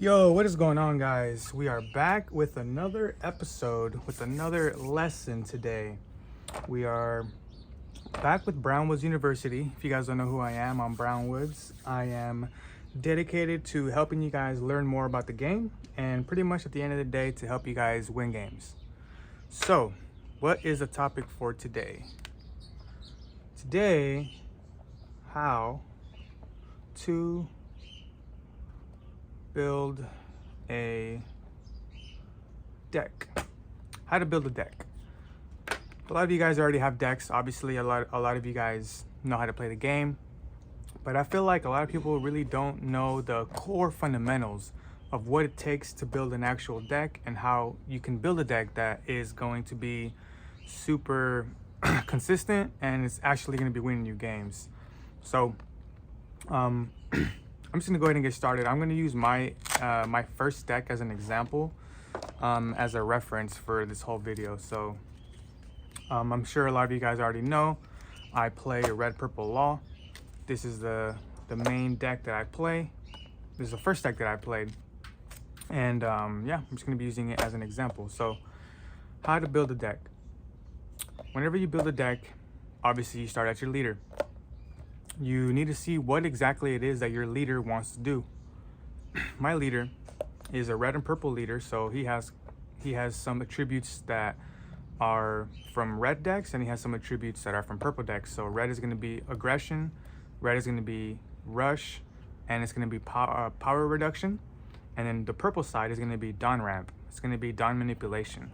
Yo, what is going on, guys? We are back with another episode, with another lesson today. We are back with Brownwoodz University. If you guys don't know who I am, I'm Brownwoodz. I am dedicated to helping you guys learn more about the game and pretty much at the end of the day to help you guys win games. So, what is the topic for today? Today, how to build a deck. How to build a deck. A lot of you guys already have decks. Obviously, a lot of you guys know how to play the game, but I feel like a lot of people really don't know the core fundamentals of what it takes to build an actual deck and how you can build a deck that is going to be super consistent and it's actually going to be winning you games. So I'm just gonna go ahead and get started. I'm gonna use my my first deck as an example, as a reference for this whole video. So I'm sure a lot of you guys already know I play red purple law. This is the main deck that I play. This is the first deck that I played, and yeah, I'm just gonna be using it as an example. So how to build a deck. Whenever you build a deck, obviously you start at your leader. You need to see what exactly it is that your leader wants to do. My leader is a red and purple leader, so he has some attributes that are from red decks and he has some attributes that are from purple decks. So red is going to be aggression, red is going to be rush, and it's going to be power reduction, and then the purple side is going to be dawn ramp. It's going to be dawn manipulation.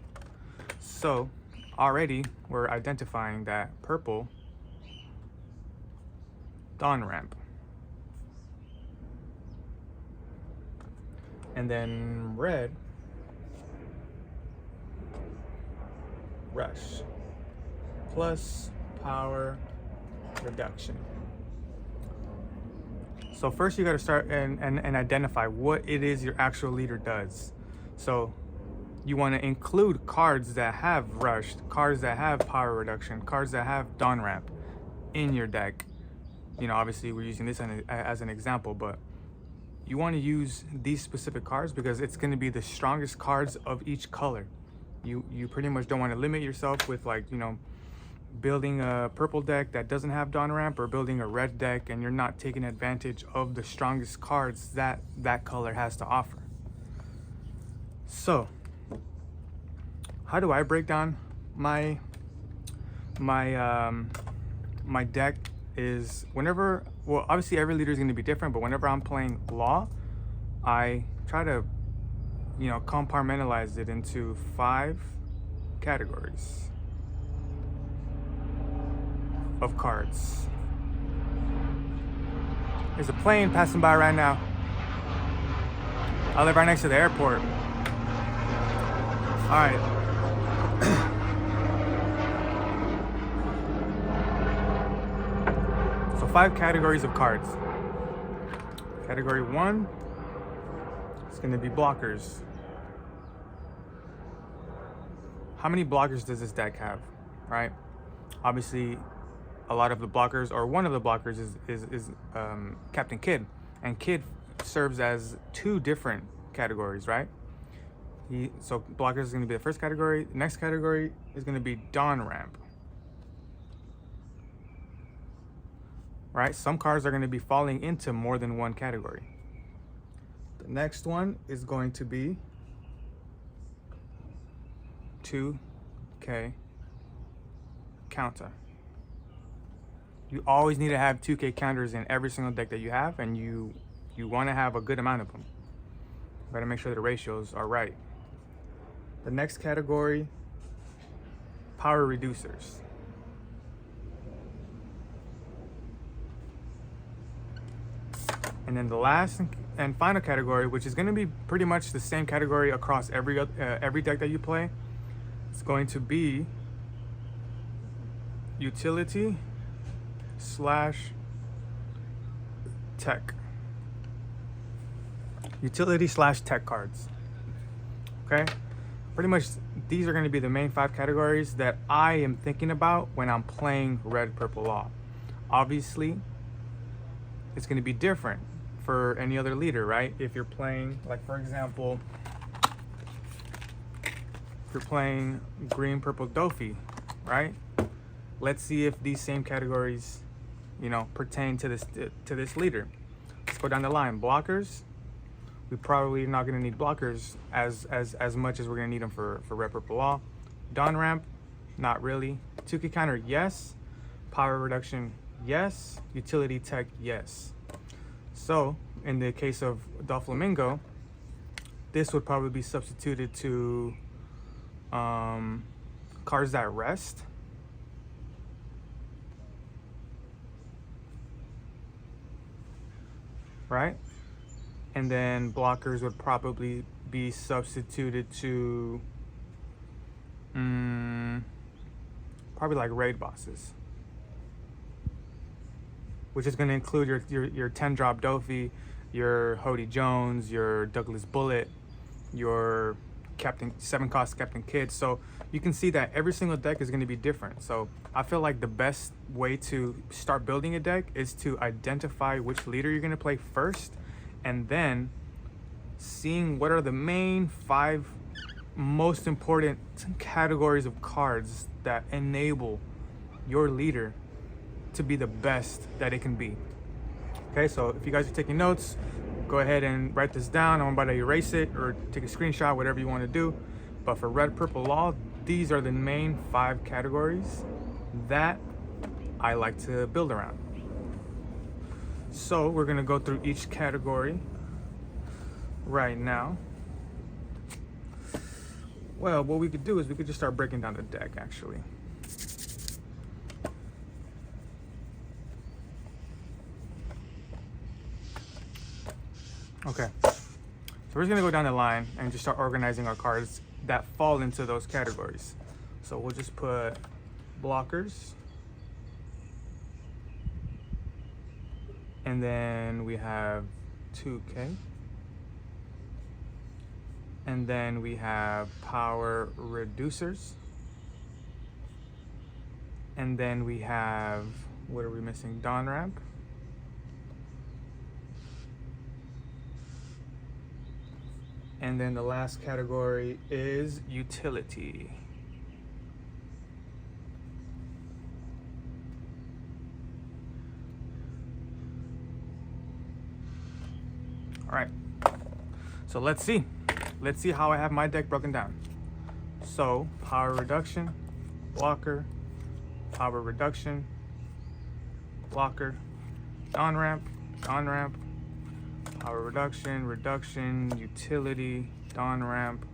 So already we're identifying that purple dawn ramp, and then red rush plus power reduction. So first you got to start and identify what it is your actual leader does. So you want to include cards that have rush, cards that have power reduction, cards that have dawn ramp in your deck. You know, obviously we're using this as an example, but you want to use these specific cards because it's going to be the strongest cards of each color. You pretty much don't want to limit yourself with, like, you know, building a purple deck that doesn't have dawn ramp or building a red deck and you're not taking advantage of the strongest cards that that color has to offer. So how do I break down my deck? Is whenever, well, obviously every leader is going to be different, but whenever I'm playing law, I try to, you know, compartmentalize it into 5 categories of cards. There's a plane passing by right now. I live right next to the airport. All right. 5 categories of cards. Category 1 is going to be blockers. How many blockers does this deck have, right? Obviously, a lot of the blockers, or one of the blockers, is Captain Kidd, and Kidd serves as 2 different categories, right? So blockers is going to be the first category. The next category is going to be dawn ramp. Right? Some cards are going to be falling into more than one category. The next one is going to be 2K counter. You always need to have 2K counters in every single deck that you have, and you want to have a good amount of them. You got to make sure the ratios are right. The next category, power reducers. And then the last and final category, which is going to be pretty much the same category across every deck that you play, it's going to be utility / tech. Utility / tech cards. Okay? Pretty much these are going to be the main 5 categories that I am thinking about when I'm playing red purple law. Obviously, it's going to be different for any other leader, right? If you're playing, like for example, if you're playing green, purple, Dofi, right? Let's see if these same categories, you know, pertain to this leader. Let's go down the line. Blockers. We probably not going to need blockers as much as we're going to need them for red, purple, law. Dawn ramp, not really. 2K counter, yes. Power reduction, yes. Utility tech, yes. So in the case of Doflamingo, this would probably be substituted to cards that rest. Right? And then blockers would probably be substituted to probably like raid bosses, which is going to include your 10 drop Dofi, your Hody Jones, your Douglas Bullet, your Captain 7 cost Captain Kidd. So you can see that every single deck is going to be different. So I feel like the best way to start building a deck is to identify which leader you're going to play first, and then seeing what are the main 5 most important categories of cards that enable your leader to be the best that it can be. Okay, so if you guys are taking notes, go ahead and write this down. I'm about to erase it or take a screenshot, whatever you want to do. But for red, purple, law, these are the main 5 categories that I like to build around. So we're gonna go through each category right now. Well, what we could do is we could just start breaking down the deck actually. Okay, so we're just gonna go down the line and just start organizing our cards that fall into those categories. So we'll just put blockers, and then we have 2K, and then we have power reducers, and then we have, what are we missing? Dawn ramp. And then the last category is utility. All right, so let's see how I have my deck broken down. So power reduction, blocker, power reduction, blocker, dawn ramp, power reduction, utility, dawn ramp,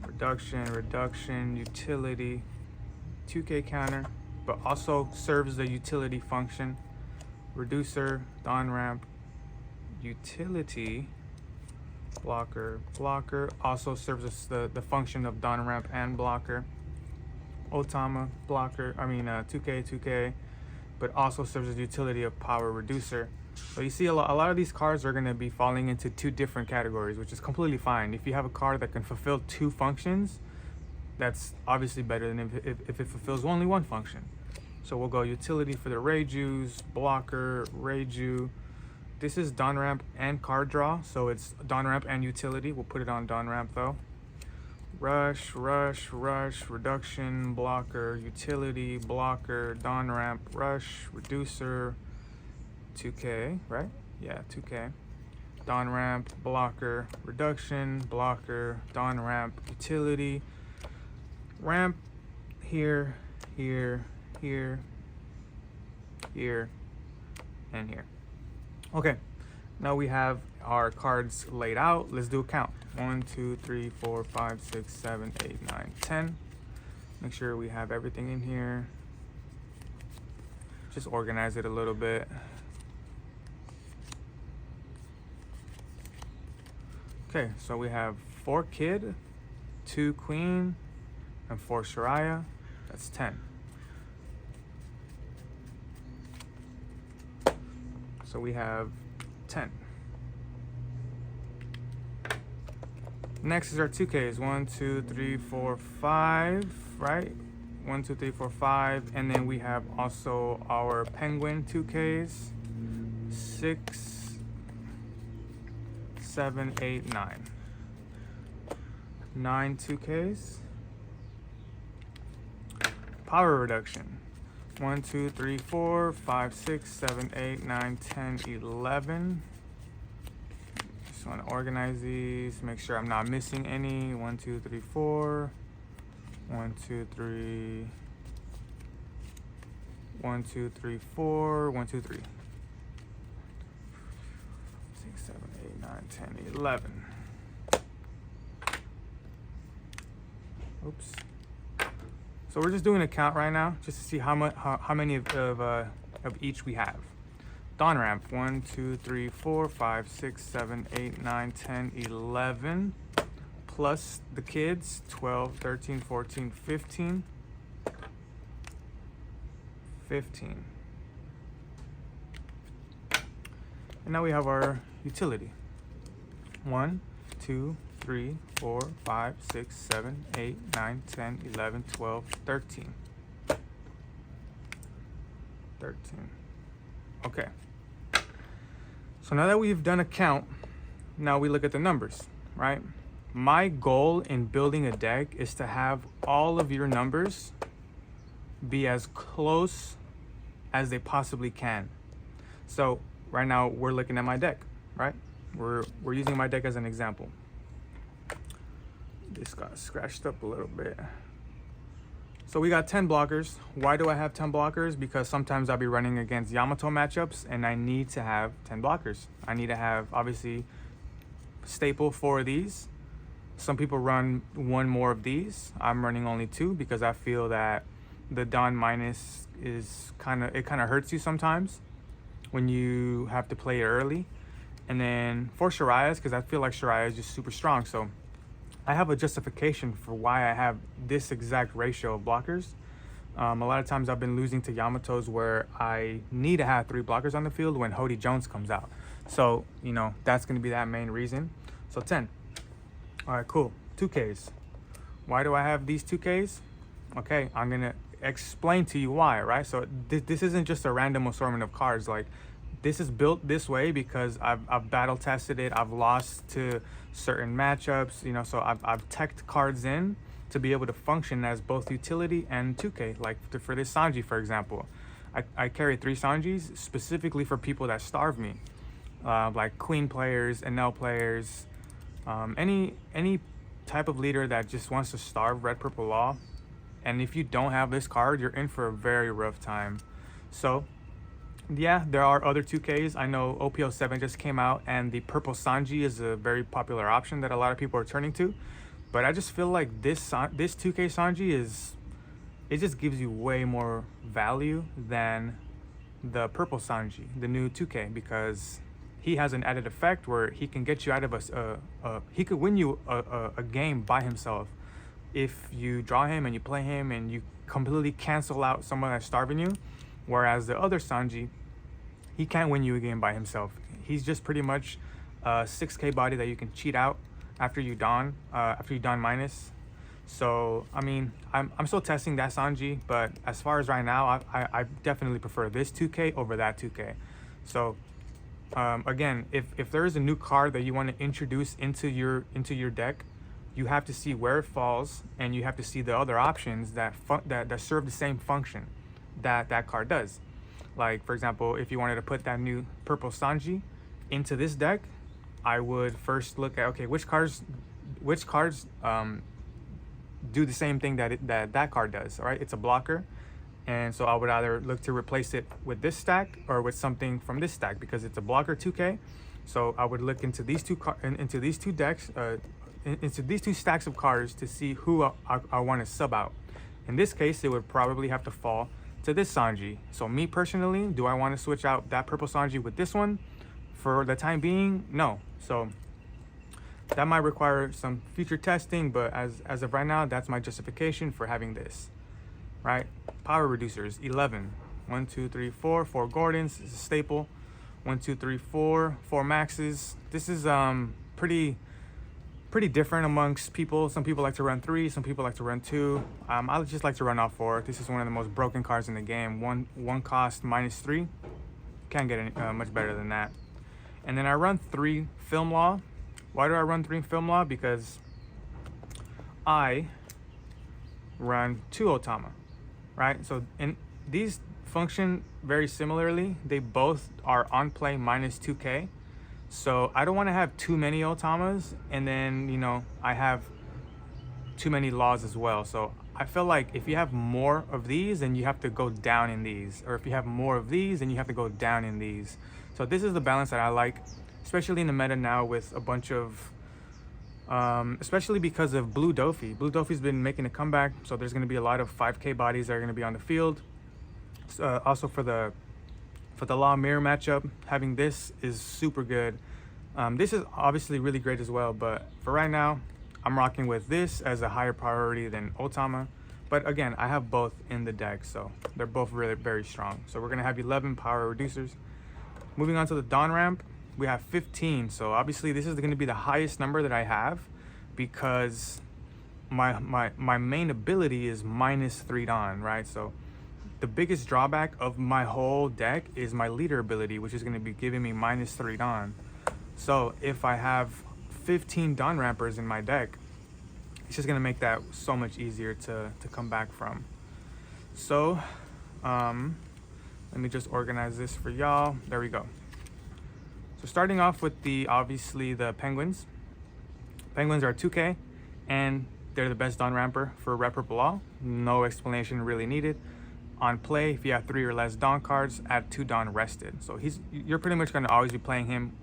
reduction, utility, 2K counter, but also serves the utility function, reducer, dawn ramp, utility, blocker, also serves us the function of dawn ramp and blocker, Otama, blocker, 2K, but also serves as utility of power reducer. So you see a lot of these cards are going to be falling into 2 different categories, which is completely fine. If you have a card that can fulfill 2 functions, that's obviously better than if it fulfills only 1 function. So we'll go utility for the Reijus, blocker, Reiju. This is dawn ramp and card draw, so it's dawn ramp and utility. We'll put it on dawn ramp though. Rush, reduction, blocker, utility, blocker, dawn ramp, rush, reducer, 2K, right? Yeah, 2K. Dawn ramp, blocker, reduction, blocker, dawn ramp, utility, ramp, here, and here. Okay, now we have our cards laid out. Let's do a count. 1, 2, 3, 4, 5, 6, 7, 8, 9, 10. Make sure we have everything in here. Just organize it a little bit. Okay, so we have 4 Kid, 2 Queen, and 4 Shariah. That's 10. So we have 10. Next is our 2Ks. 1, 2, 3, 4, 5, right? 1, 2, 3, 4, 5. And then we have also our Penguin 2Ks. 6, 7, 8, 9. 9 2Ks. Power reduction. 1, 2, 3, 4, 5, 6, 7, 8, 9, 10, 11. Just want to organize these, make sure I'm not missing any. 1, 2, 3, 4. 1, 2, 3. 1, 2, 3, 4. 1, 2, 3. 6, 7, 8, 9, 10, 11. Oops. So we're just doing a count right now, just to see how many of each we have. Dawn ramp. 1, 2, 3, 4, 5, 6, 7, 8, 9, 10, 11. Plus the kids. 12, 13, 14, 15. 15. And now we have our utility. 1, 2, 3, 4, 5, 6, 7, 8, 9, 10, 11, 12, 13. 13. Okay. So now that we've done a count, now we look at the numbers, right? My goal in building a deck is to have all of your numbers be as close as they possibly can. So right now we're looking at my deck, right? We're using my deck as an example. This got scratched up a little bit. So we got 10 blockers. Why do I have 10 blockers? Because sometimes I'll be running against Yamato matchups and I need to have 10 blockers. I need to have, obviously, staple 4 of these. Some people run 1 more of these. I'm running only 2 because I feel that the Dawn minus is kind of hurts you sometimes when you have to play it early. And then for Shariah's, because I feel like Shariah is just super strong. So I have a justification for why I have this exact ratio of blockers. A lot of times I've been losing to Yamatos where I need to have 3 blockers on the field when Hody Jones comes out. So, you know, that's going to be that main reason. So 10. All right, cool. 2Ks. Why do I have these 2Ks? Okay, I'm going to explain to you why, right? So this isn't just a random assortment of cards. Like, this is built this way because I've battle tested it. I've lost to certain matchups, you know, so I've teched cards in to be able to function as both utility and 2K. Like for this Sanji, for example, I carry 3 Sanjis specifically for people that starve me, like Queen players, NL players, any type of leader that just wants to starve Red Purple Law. And if you don't have this card, you're in for a very rough time. So yeah, there are other 2Ks. I know OPO7 just came out and the purple Sanji is a very popular option that a lot of people are turning to. But I just feel like this 2K Sanji it just gives you way more value than the purple Sanji, the new 2K, because he has an added effect where he can get you out of he could win you a game by himself if you draw him and you play him and you completely cancel out someone that's starving you. Whereas the other Sanji, he can't win you a game by himself. He's just pretty much a 6K body that you can cheat out after you Dawn minus. So I mean, I'm still testing that Sanji, but as far as right now, I definitely prefer this 2K over that 2K. So again, if there is a new card that you want to introduce into your deck, you have to see where it falls and you have to see the other options that serve the same function that card does. Like for example, if you wanted to put that new purple Sanji into this deck, I would first look at, okay, which cards do the same thing that card does. All right, it's a blocker, and so I would either look to replace it with this stack or with something from this stack because it's a blocker 2K. So I would look into these two decks, into these 2 stacks of cards to see who I want to sub out. In this case, it would probably have to fall to this Sanji. So me personally, do I want to switch out that purple Sanji with this one? For the time being, no. So that might require some future testing, but as of right now, that's my justification for having this, right? Power reducers, 11. 1, 2, 3, 4. 4 Gordons, this is a staple. 1, 2, 3, 4. 4 Maxes. This is pretty different amongst people. Some people like to run 3, some people like to run 2. I just like to run all 4. This is one of the most broken cards in the game. One cost -3. Can't get any, much better than that. And then I run 3 Film Law. Why do I run 3 Film Law? Because I run 2 Otama, right? So in these function very similarly. They both are on play minus 2k. So I don't want to have too many Otamas, and then, you know, I have too many laws as well. So I feel like if you have more of these, then you have to go down in these. Or if you have more of these, then you have to go down in these. So this is the balance that I like, especially in the meta now with a bunch of, especially because of Blue Dofi. Blue Dofi's been making a comeback, so there's going to be a lot of 5k bodies that are going to be on the field. Also for the Law Mirror matchup, having this is super good. This is obviously really great as well, but for right now, I'm rocking with this as a higher priority than Otama. But again, I have both in the deck, so they're both really very strong. So we're gonna have 11 power reducers. Moving on to the Dawn ramp, we have 15. So obviously this is gonna be the highest number that I have, because my main ability is -3 Dawn, right? So the biggest drawback of my whole deck is my leader ability, which is going to be giving me -3 Dawn. So if I have 15 Dawn rampers in my deck, it's just going to make that so much easier to come back from. So let me just organize this for y'all. There we go. So starting off with obviously the Penguins. Penguins are 2k, and they're the best Dawn ramper for Red Purple Law. No explanation really needed. On play, if you have 3 or less Dawn cards, add 2 Dawn rested. So you're pretty much going to always be playing him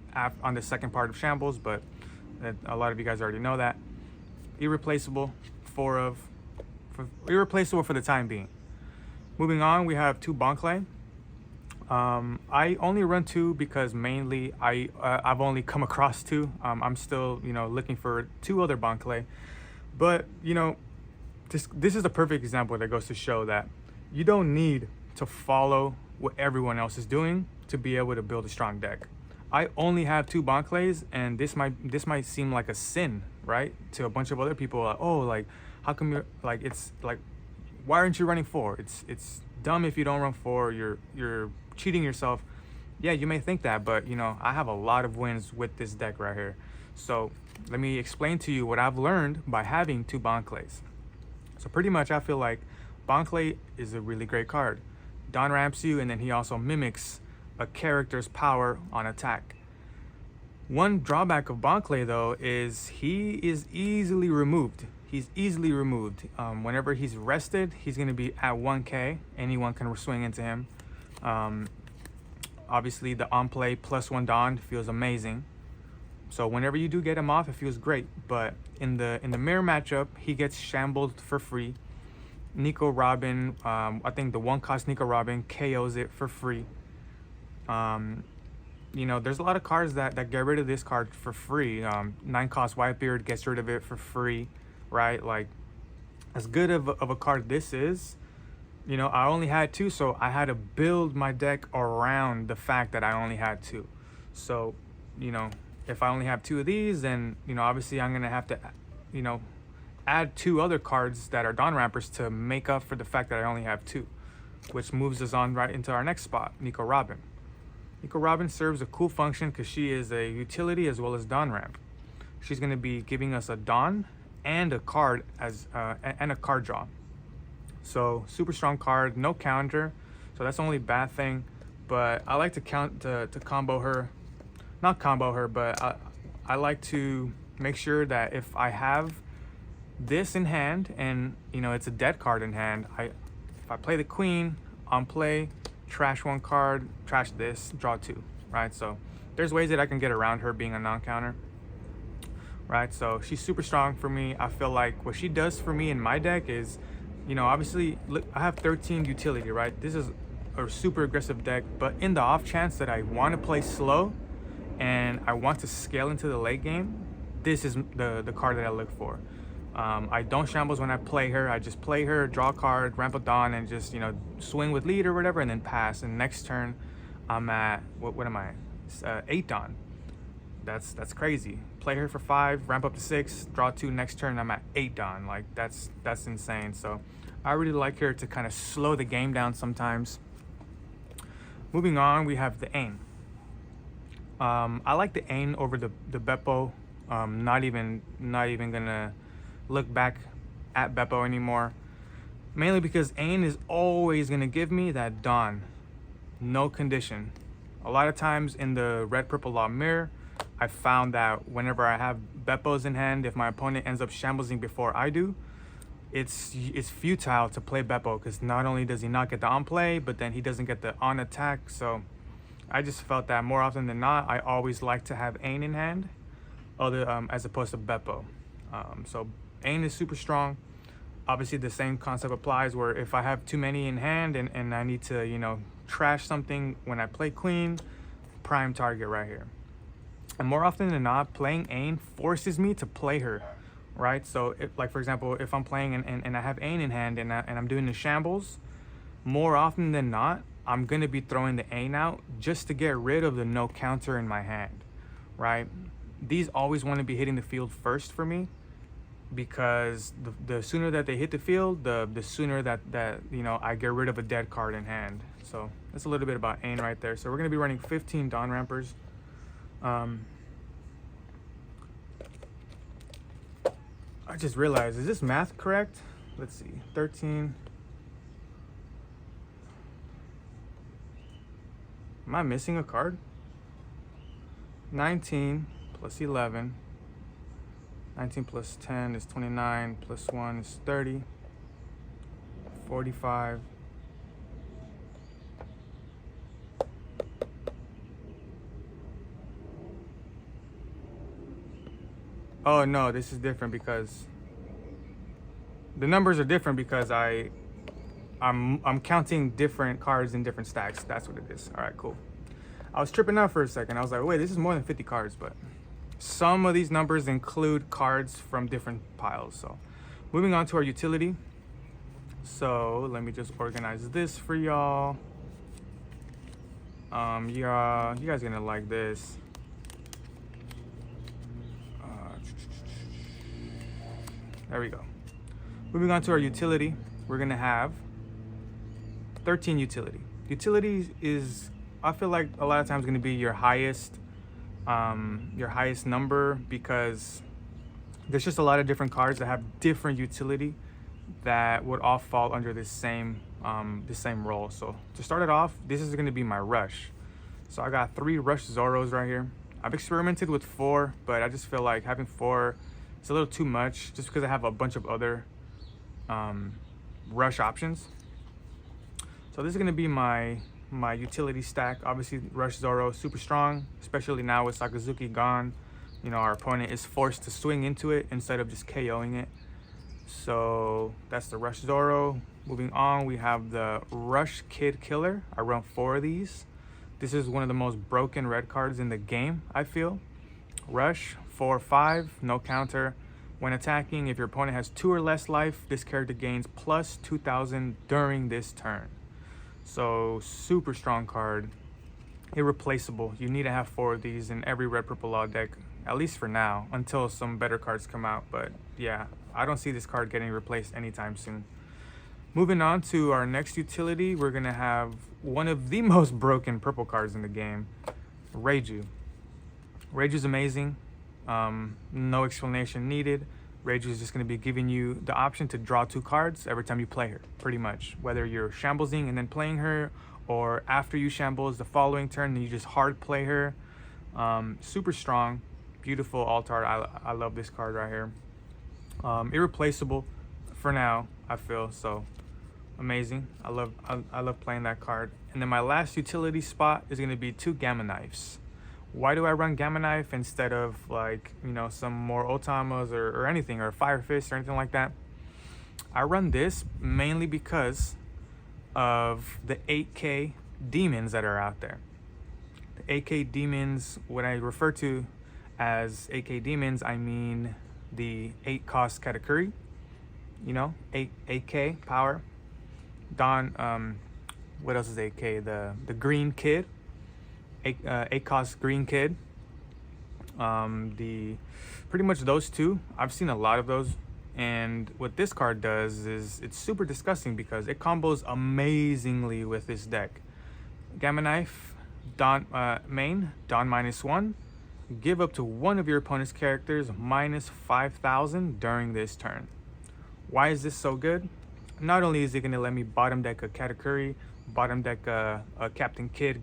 on the second part of Shambles, but a lot of you guys already know that. Irreplaceable, irreplaceable for the time being. Moving on, we have 2 Bonclay. I only run 2 because mainly I've only come across 2. I'm still, you know, looking for 2 other Bonclay, but you know, this is the perfect example that goes to show that you don't need to follow what everyone else is doing to be able to build a strong deck. I only have 2 Bonclays, and this might seem like a sin, right, to a bunch of other people. Like, oh, like, how come you're like, it's like, why aren't you running 4? It's dumb if you don't run 4. You're cheating yourself. Yeah, you may think that, but you know, I have a lot of wins with this deck right here. So let me explain to you what I've learned by having 2 Bonclays. So pretty much, I feel like Bonclay is a really great card. Dawn ramps you, and then he also mimics a character's power on attack. One drawback of Bonclay, though, is he is easily removed. He's easily removed. Whenever he's rested, he's going to be at 1k. Anyone can swing into him. Obviously, the on-play +1 Dawn feels amazing. So whenever you do get him off, it feels great. But in the mirror matchup, he gets shambled for free. Nico Robin, I think the 1-cost Nico Robin KOs it for free. You know, there's a lot of cards that get rid of this card for free. 9-cost Whitebeard gets rid of it for free, right? Like, as good of a card this is, you know, I only had 2, so I had to build my deck around the fact that I only had 2. So, you know, if I only have 2 of these, then, you know, obviously I'm going to have to, you know, add 2 other cards that are Dawn rampers to make up for the fact that I only have 2, which moves us on right into our next spot, Nico Robin. Nico Robin serves a cool function because she is a utility as well as Dawn ramp. She's going to be giving us a Dawn and a card and a card draw. So super strong card, no counter, so that's the only bad thing. But I like to combo her, not combo her, but I like to make sure that if I have this in hand, and you know, it's a dead card in hand, if I play the queen on play, trash 1 card, trash this, draw 2, right? So there's ways that I can get around her being a non-counter, right? So she's super strong for me. I feel like what she does for me in my deck is, you know, obviously look, I have 13 utility, right? This is a super aggressive deck, but in the off chance that I want to play slow and I want to scale into the late game, this is the card that I look for. I don't shambles when I play her. I just play her, draw a card, ramp a Dawn, and just, you know, swing with lead or whatever, and then pass. And next turn, I'm at what am I? 8 Dawn. That's crazy. Play her for 5, ramp up to 6, draw 2. Next turn, I'm at 8 Dawn. Like that's insane. So I really like her to kind of slow the game down sometimes. Moving on, we have the Ain. I like the Ain over the Beppo. Not even gonna look back at Beppo anymore. Mainly because Ain is always gonna give me that Dawn, no condition. A lot of times in the red purple law mirror, I found that whenever I have Beppos in hand, if my opponent ends up shambling before I do, it's futile to play Beppo, because not only does he not get the on play, but then he doesn't get the on attack. So I just felt that more often than not, I always like to have Ain in hand, as opposed to Beppo. So Ain is super strong. Obviously the same concept applies, where if I have too many in hand and I need to, you know, trash something when I play queen, prime target right here. And more often than not, playing Ain forces me to play her, right? So if, like for example, if I'm playing and I have Ain in hand and I'm doing the shambles, more often than not, I'm gonna be throwing the Ain out just to get rid of the no counter in my hand, right? These always want to be hitting the field first for me, because the sooner that they hit the field, the sooner that you know, I get rid of a dead card in hand. So that's a little bit about Ain right there. So we're gonna be running 15 Dawn Rampers. I just realized, is this math correct? Let's see, 13. Am I missing a card? 19 plus 11. 19 plus 10 is 29, plus 1 is 30. 45. Oh no, this is different because the numbers are different because I'm counting different cards in different stacks. That's what it is. All right, cool. I was tripping out for a second. I was like, wait, this is more than 50 cards, but some of these numbers include cards from different piles. So moving on to our utility. So let me just organize this for y'all. Yeah, you guys are gonna like this. There we go. Moving on to our utility, we're gonna have 13 utility. Utility is, I feel like a lot of times, gonna be your highest number, because there's just a lot of different cards that have different utility that would all fall under this same role. So to start it off, this is gonna be my rush. So I got 3 rush Zoros right here. I've experimented with 4, but I just feel like having 4, it's a little too much, just because I have a bunch of other rush options. So this is gonna be my utility stack. Obviously Rush Zoro, super strong, especially now with Sakazuki gone. You know, our opponent is forced to swing into it instead of just KOing it. So that's the Rush Zoro. Moving on, we have the Rush Kid Killer. I run 4 of these. This is one of the most broken red cards in the game, I feel. Rush, 4/5, no counter. When attacking, if your opponent has 2 or less life, this character gains plus 2,000 during this turn. So super strong card, irreplaceable. You need to have 4 of these in every red purple law deck, at least for now, until some better cards come out. But yeah, I don't see this card getting replaced anytime soon. Moving on to our next utility, we're gonna have one of the most broken purple cards in the game, Reiju. Reiju's amazing. No explanation needed. Reiju is just going to be giving you the option to draw 2 cards every time you play her, pretty much. Whether you're shamblesing and then playing her, or after you shambles the following turn and you just hard play her. Super strong, beautiful alt art. I love this card right here. Irreplaceable for now, I feel. So amazing. I love playing that card. And then my last utility spot is going to be 2 Gamma Knives. Why do I run Gamma Knife instead of, like, you know, some more Otamas or anything, or Fire Fist or anything like that? I run this mainly because of the 8K demons that are out there. The 8K demons, when I refer to as 8K demons, I mean the 8 cost Katakuri, you know, 8K power. What else is 8K? The green kid. 8 cost green kid. Pretty much those 2. I've seen a lot of those, and what this card does is it's super disgusting because it combos amazingly with this deck. Gamma Knife, Dawn main, Dawn -1. Give up to one of your opponent's characters minus 5,000 during this turn. Why is this so good? Not only is it going to let me bottom deck a Katakuri, bottom deck a Captain Kidd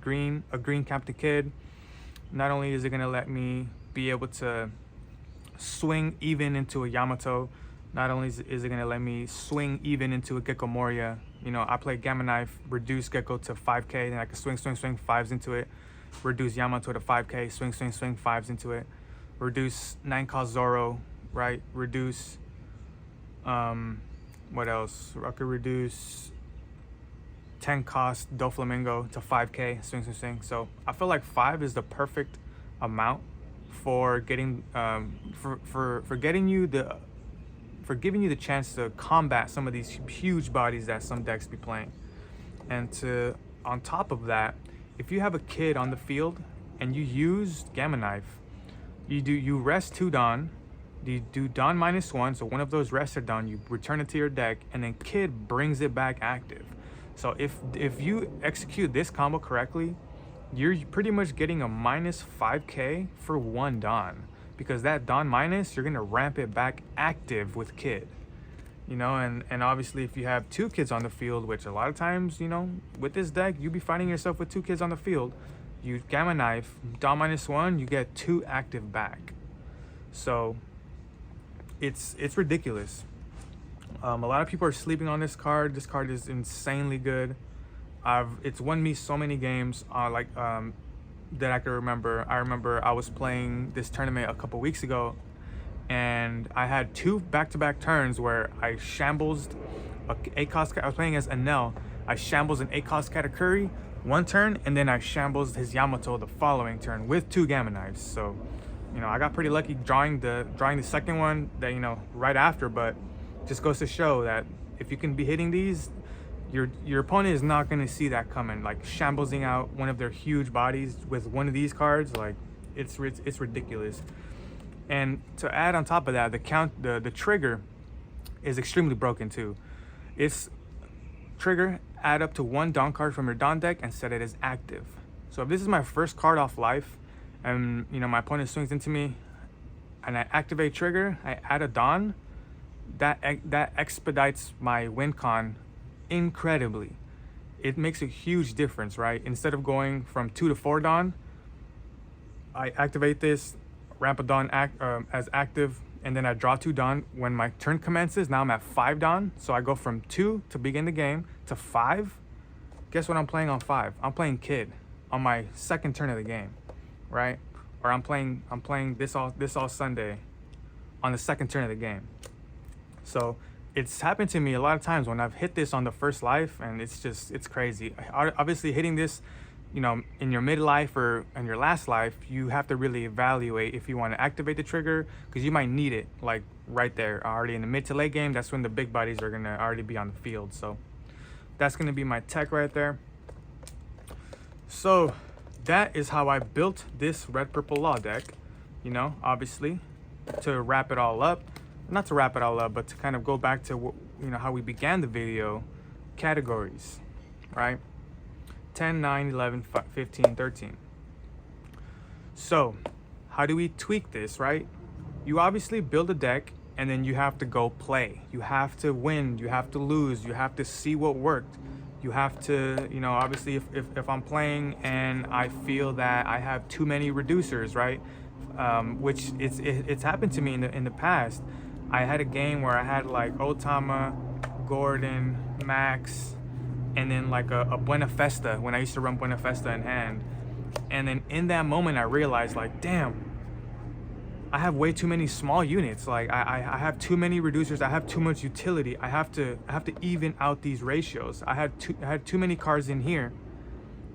a green Captain Kidd, not only is it going to let me be able to swing even into a Yamato, not only is it going to let me swing even into a Gecko Moria. You know, I play Gamma Knife, reduce Gecko to 5k, then I can swing 5s into it, reduce Yamato to 5k, swing 5s into it, reduce 9-cost Zoro, right? Reduce, what else? I could reduce 10-cost Doflamingo to 5k, swing. So I feel like 5 is the perfect amount for getting, for giving you the chance to combat some of these huge bodies that some decks be playing. And on top of that, if you have a kid on the field and you use Gamma Knife, you rest 2 Dawn, you do Dawn -1, so one of those rests are done, you return it to your deck, and then Kid brings it back active. So if you execute this combo correctly, you're pretty much getting a minus 5k for 1 Dawn, because that Dawn minus, you're gonna ramp it back active with Kid. You know, and obviously if you have 2 kids on the field, which a lot of times, you know, with this deck, you be finding yourself with 2 kids on the field, you Gamma Knife, Dawn -1, you get 2 active back. So it's ridiculous. A lot of people are sleeping on this card. This card is insanely good. It's won me so many games, that I can remember. I remember I was playing this tournament a couple weeks ago, and I had 2 back-to-back turns where I shambles a cost. I was playing as Enel. I shambles an 8-cost Katakuri one turn, and then I shambles his Yamato the following turn with 2 Gamma Knives. So, you know, I got pretty lucky drawing the second one that, you know, right after. But just goes to show that if you can be hitting these, your opponent is not going to see that coming. Like shamblesing out one of their huge bodies with one of these cards, like it's ridiculous. And to add on top of that, the trigger is extremely broken too. It's trigger, add up to 1 Dawn card from your Dawn deck and set it as active. So if this is my first card off life, and you know my opponent swings into me, and I activate trigger, I add a Dawn, that expedites my win con incredibly. It makes a huge difference, right? Instead of going from 2 to 4 Dawn, I activate this, ramp a Dawn as active, and then I draw 2 Dawn. When my turn commences, now I'm at 5 Dawn. So I go from 2 to begin the game to 5. Guess what I'm playing on 5? I'm playing Kid on my second turn of the game, right? Or I'm playing this all Sunday on the second turn of the game. So it's happened to me a lot of times when I've hit this on the first life, and it's crazy. Obviously hitting this, you know, in your midlife or in your last life, you have to really evaluate if you want to activate the trigger, because you might need it like right there already in the mid to late game. That's when the big bodies are gonna already be on the field. So that's gonna be my tech right there. So that is how I built this red purple law deck. You know, obviously to wrap it all up, not to wrap it all up, but to kind of go back to you know how we began the video, categories, right? 10, 9, 11, 15, 13. So how do we tweak this, right? You obviously build a deck, and then you have to go play. You have to win, you have to lose, you have to see what worked. You have to, you know, obviously if I'm playing and I feel that I have too many reducers, right? Which it's happened to me in the past. I had a game where I had like Otama, Gordon, Max, and then like a Buena Festa when I used to run Buena Festa in hand. And then in that moment I realized, like, damn, I have way too many small units. Like I have too many reducers, I have too much utility. I have to even out these ratios. I had too many cards in here,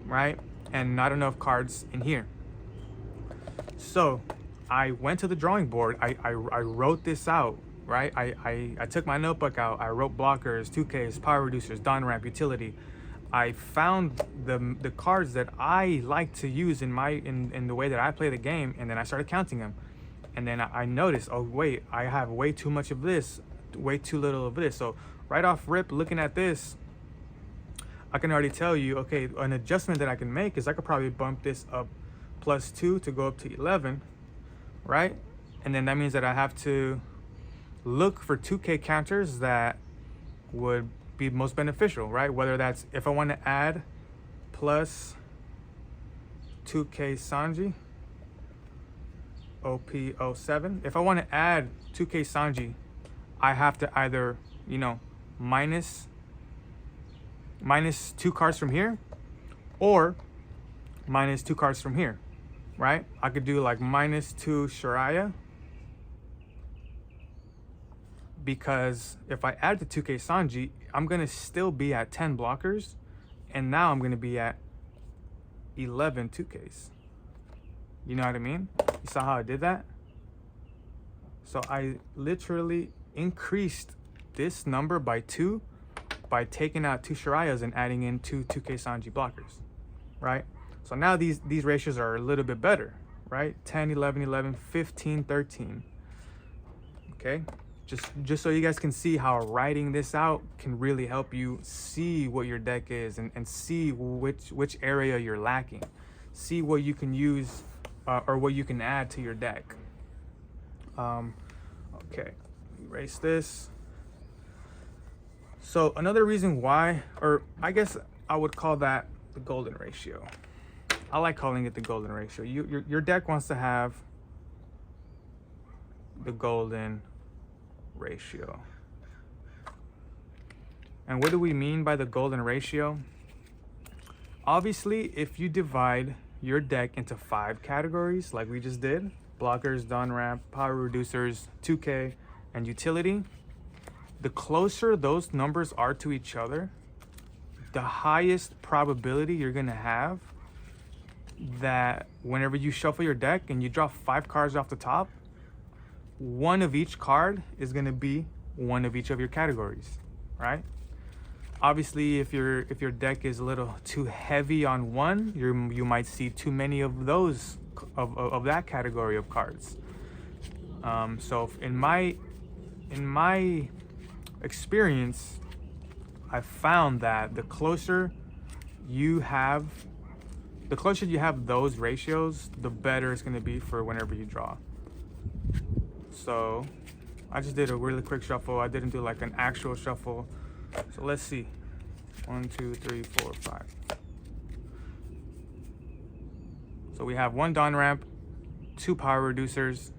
right? And not enough cards in here. So I went to the drawing board. I wrote this out, right? I took my notebook out. I wrote blockers, 2Ks, power reducers, Dawn ramp, utility. I found the cards that I like to use in the way that I play the game, and then I started counting them. And then I noticed, oh wait, I have way too much of this, way too little of this. So right off rip, looking at this, I can already tell you, okay, an adjustment that I can make is I could probably bump this up +2 to go up to 11, right? And then that means that I have to look for 2K counters that would be most beneficial, right? Whether that's if I want to add plus 2K Sanji, OP07. If I want to add 2K Sanji, I have to either, you know, minus 2 cards from here or minus 2 cards from here, right? I could do like -2 Shiraya, because if I add the 2K Sanji, I'm gonna still be at 10 blockers, and now I'm gonna be at 11 2Ks. You know what I mean? You saw how I did that? So I literally increased this number by 2 by taking out 2 Shirayas and adding in 2 2K Sanji blockers, right? So now these ratios are a little bit better, right? 10, 11, 11, 15, 13. Okay? Just so you guys can see how writing this out can really help you see what your deck is and see which area you're lacking. See what you can use or what you can add to your deck. Okay, erase this. So another reason why, or I guess I would call that the golden ratio. I like calling it the golden ratio. Your deck wants to have the golden ratio. And what do we mean by the golden ratio? Obviously, if you divide your deck into 5 categories like we just did, blockers, dawn ramp, power reducers, 2K, and utility, the closer those numbers are to each other, the highest probability you're gonna have that whenever you shuffle your deck and you draw 5 cards off the top, one of each card is going to be one of each of your categories, right? Obviously, if your deck is a little too heavy on one, you might see too many of those of that category of cards. So in my experience, I found that the closer you have those ratios, the better it's going to be for whenever you draw. So I just did a really quick shuffle. I didn't do like an actual shuffle. So let's see. 1, 2, 3, 4, 5. So we have 1 dawn ramp, 2 power reducers,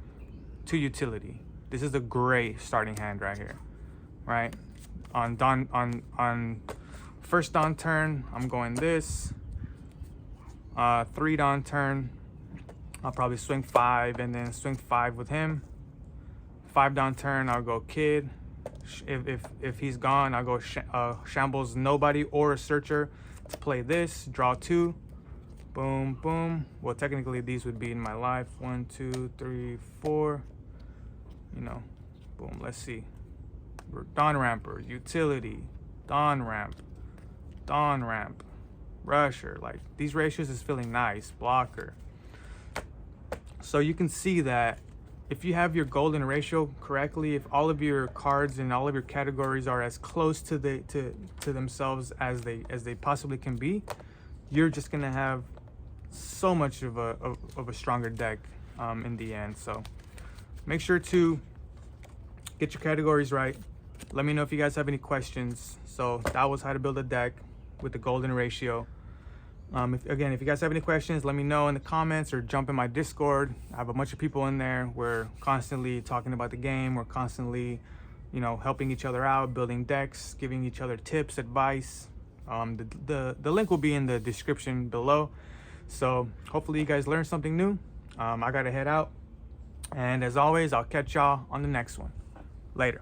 2 utility. This is a great starting hand right here, right? On first dawn turn, I'm going this. 3 dawn turn, I'll probably swing 5 and then swing 5 with him. 5 dawn turn, I'll go kid. If he's gone, I'll go shambles nobody or a searcher to play this. Draw 2. Boom, boom. Well, technically these would be in my life. 1, 2, 3, 4. You know, boom. Let's see. Dawn ramper, utility, dawn ramp, rusher. Like these ratios is feeling nice. Blocker. So you can see that if you have your golden ratio correctly, if all of your cards and all of your categories are as close to themselves as they possibly can be, you're just gonna have so much of a stronger deck in the end. So make sure to get your categories right. Let me know if you guys have any questions. So that was how to build a deck with the golden ratio. If you guys have any questions, let me know in the comments or jump in my Discord. I have a bunch of people in there. We're constantly talking about the game. We're constantly, you know, helping each other out, building decks, giving each other tips, advice. The link will be in the description below. So hopefully you guys learned something new. I gotta head out. And as always, I'll catch y'all on the next one. Later.